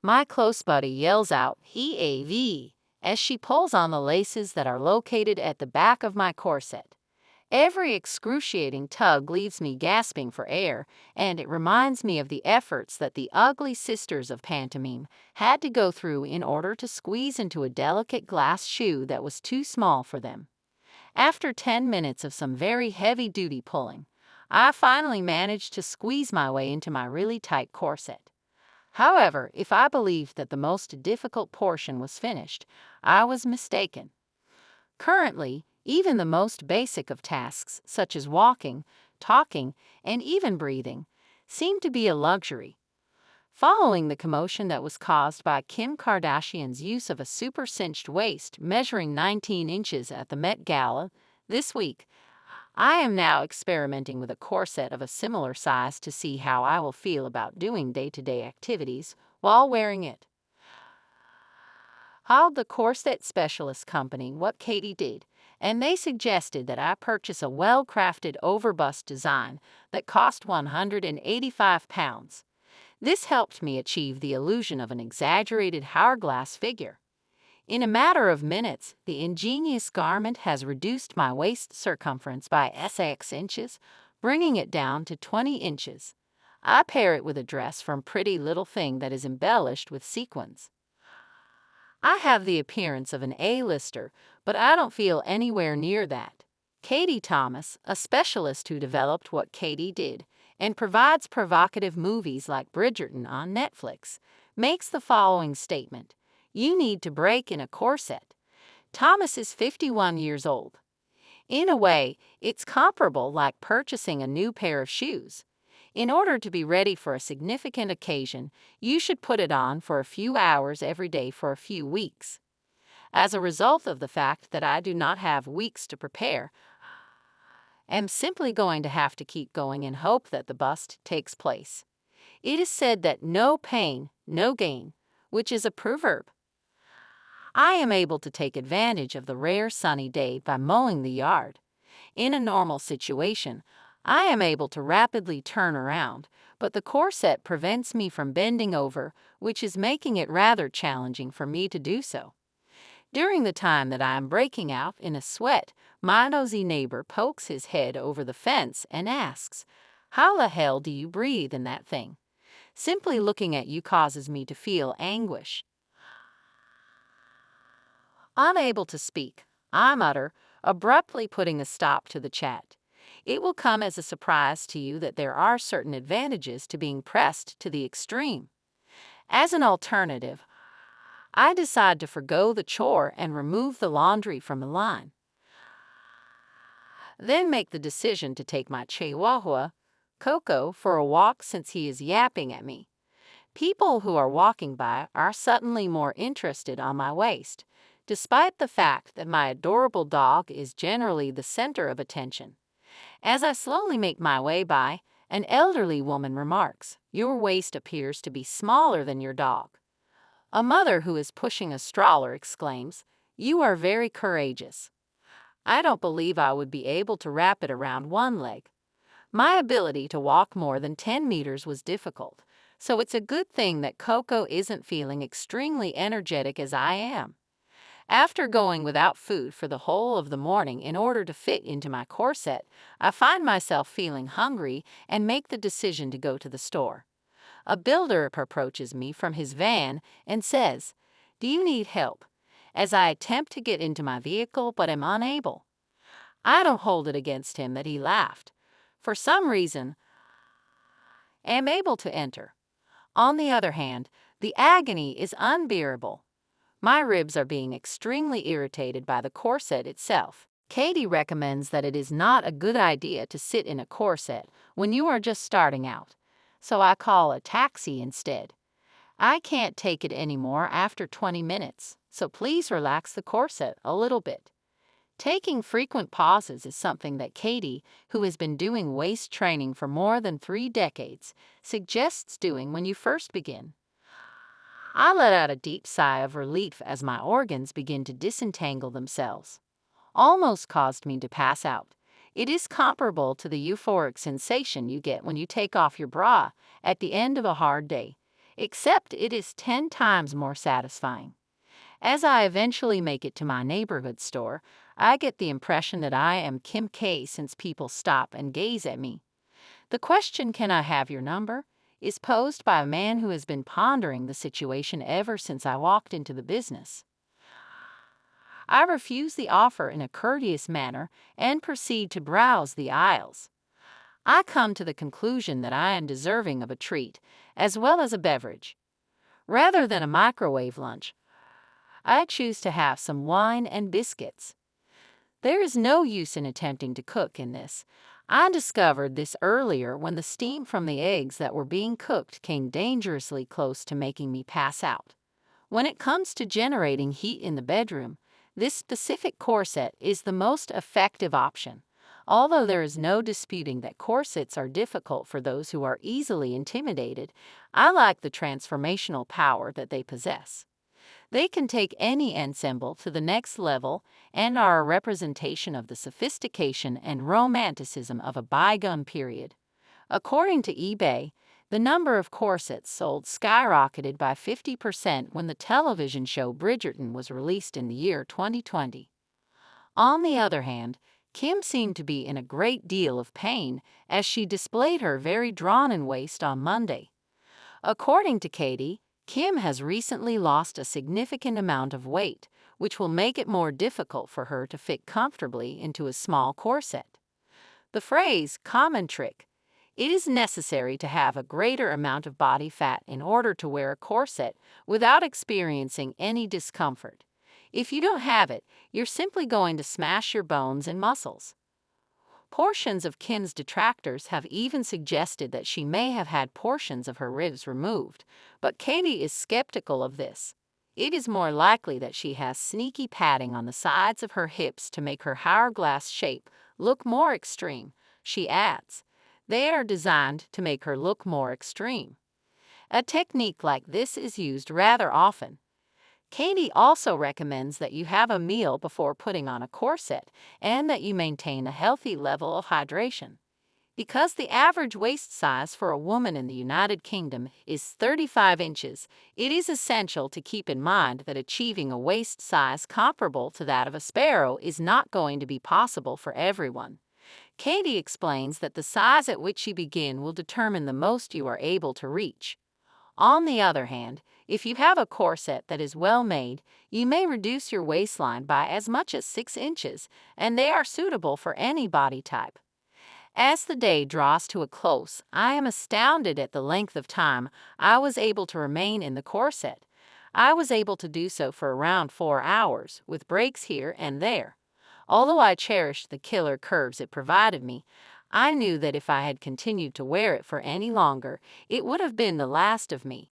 My close buddy yells out, "Heavy," as she pulls on the laces that are located at the back of my corset. Every excruciating tug leaves me gasping for air, and it reminds me of the efforts that the ugly sisters of pantomime had to go through in order to squeeze into a delicate glass shoe that was too small for them. After 10 minutes of some very heavy-duty pulling, I finally managed to squeeze my way into my really tight corset. However, if I believed that the most difficult portion was finished, I was mistaken. Currently, even the most basic of tasks, such as walking, talking, and even breathing, seem to be a luxury. Following the commotion that was caused by Kim Kardashian's use of a super cinched waist measuring 19 inches at the Met Gala this week, I am now experimenting with a corset of a similar size to see how I will feel about doing day-to-day activities while wearing it. Called the Corset Specialist Company what Katie did, and they suggested that I purchase a well-crafted overbust design that cost £185. This helped me achieve the illusion of an exaggerated hourglass figure. In a matter of minutes, the ingenious garment has reduced my waist circumference by 6 inches, bringing it down to 20 inches. I pair it with a dress from Pretty Little Thing that is embellished with sequins. I have the appearance of an A-lister, but I don't feel anywhere near that. Katie Thomas, a specialist who developed what Katie did and provides provocative movies like Bridgerton on Netflix, makes the following statement: "You need to break in a corset." Thomas is 51 years old. In a way, it's comparable like purchasing a new pair of shoes. In order to be ready for a significant occasion, you should put it on for a few hours every day for a few weeks. As a result of the fact that I do not have weeks to prepare, I am simply going to have to keep going and hope that the bust takes place. It is said that no pain, no gain, which is a proverb. I am able to take advantage of the rare sunny day by mowing the yard. In a normal situation, I am able to rapidly turn around, but the corset prevents me from bending over, which is making it rather challenging for me to do so. During the time that I am breaking out in a sweat, my nosy neighbor pokes his head over the fence and asks, "How the hell do you breathe in that thing?" Simply looking at you causes me to feel anguish. Unable to speak, I mutter, abruptly putting a stop to the chat. It will come as a surprise to you that there are certain advantages to being pressed to the extreme. As an alternative, I decide to forgo the chore and remove the laundry from the line. Then make the decision to take my Chihuahua, Coco, for a walk since he is yapping at me. People who are walking by are suddenly more interested on my waist, despite the fact that my adorable dog is generally the center of attention. As I slowly make my way by, an elderly woman remarks, "Your waist appears to be smaller than your dog." A mother who is pushing a stroller exclaims, "You are very courageous." I don't believe I would be able to wrap it around one leg. My ability to walk more than 10 meters was difficult, so it's a good thing that Coco isn't feeling extremely energetic as I am. After going without food for the whole of the morning in order to fit into my corset, I find myself feeling hungry and make the decision to go to the store. A builder approaches me from his van and says, "Do you need help?" as I attempt to get into my vehicle but am unable. I don't hold it against him that he laughed. For some reason, I am able to enter. On the other hand, the agony is unbearable. My ribs are being extremely irritated by the corset itself. Katie recommends that it is not a good idea to sit in a corset when you are just starting out, so I call a taxi instead. I can't take it anymore after 20 minutes, so please relax the corset a little bit. Taking frequent pauses is something that Katie, who has been doing waist training for more than 3 decades, suggests doing when you first begin. I let out a deep sigh of relief as my organs begin to disentangle themselves. Almost caused me to pass out. It is comparable to the euphoric sensation you get when you take off your bra at the end of a hard day. except it is 10 times more satisfying. As I eventually make it to my neighborhood store, I get the impression that I am Kim K since people stop and gaze at me. The question, "Can I have your number?" is posed by a man who has been pondering the situation ever since I walked into the business. I refuse the offer in a courteous manner and proceed to browse the aisles. I come to the conclusion that I am deserving of a treat, as well as a beverage. Rather than a microwave lunch, I choose to have some wine and biscuits. There is no use in attempting to cook in this. I discovered this earlier when the steam from the eggs that were being cooked came dangerously close to making me pass out. When it comes to generating heat in the bedroom, this specific corset is the most effective option. Although there is no disputing that corsets are difficult for those who are easily intimidated, I like the transformational power that they possess. They can take any ensemble to the next level and are a representation of the sophistication and romanticism of a bygone period. According to eBay, the number of corsets sold skyrocketed by 50% when the television show Bridgerton was released in the year 2020. On the other hand, Kim seemed to be in a great deal of pain as she displayed her very drawn-in waist on Monday. According to Katie, Kim has recently lost a significant amount of weight, which will make it more difficult for her to fit comfortably into a small corset. The phrase "common trick." It is necessary to have a greater amount of body fat in order to wear a corset without experiencing any discomfort. If you don't have it, you're simply going to smash your bones and muscles. Portions of Kim's detractors have even suggested that she may have had portions of her ribs removed, but Katie is skeptical of this. It is more likely that she has sneaky padding on the sides of her hips to make her hourglass shape look more extreme. She adds, they are designed to make her look more extreme. A technique like this is used rather often. Katie also recommends that you have a meal before putting on a corset and that you maintain a healthy level of hydration. Because the average waist size for a woman in the United Kingdom is 35 inches, it is essential to keep in mind that achieving a waist size comparable to that of a sparrow is not going to be possible for everyone. Katie explains that the size at which you begin will determine the most you are able to reach. On the other hand, if you have a corset that is well made, you may reduce your waistline by as much as 6 inches, and they are suitable for any body type. As the day draws to a close, I am astounded at the length of time I was able to remain in the corset. I was able to do so for around 4 hours, with breaks here and there. Although I cherished the killer curves it provided me, I knew that if I had continued to wear it for any longer, it would have been the last of me.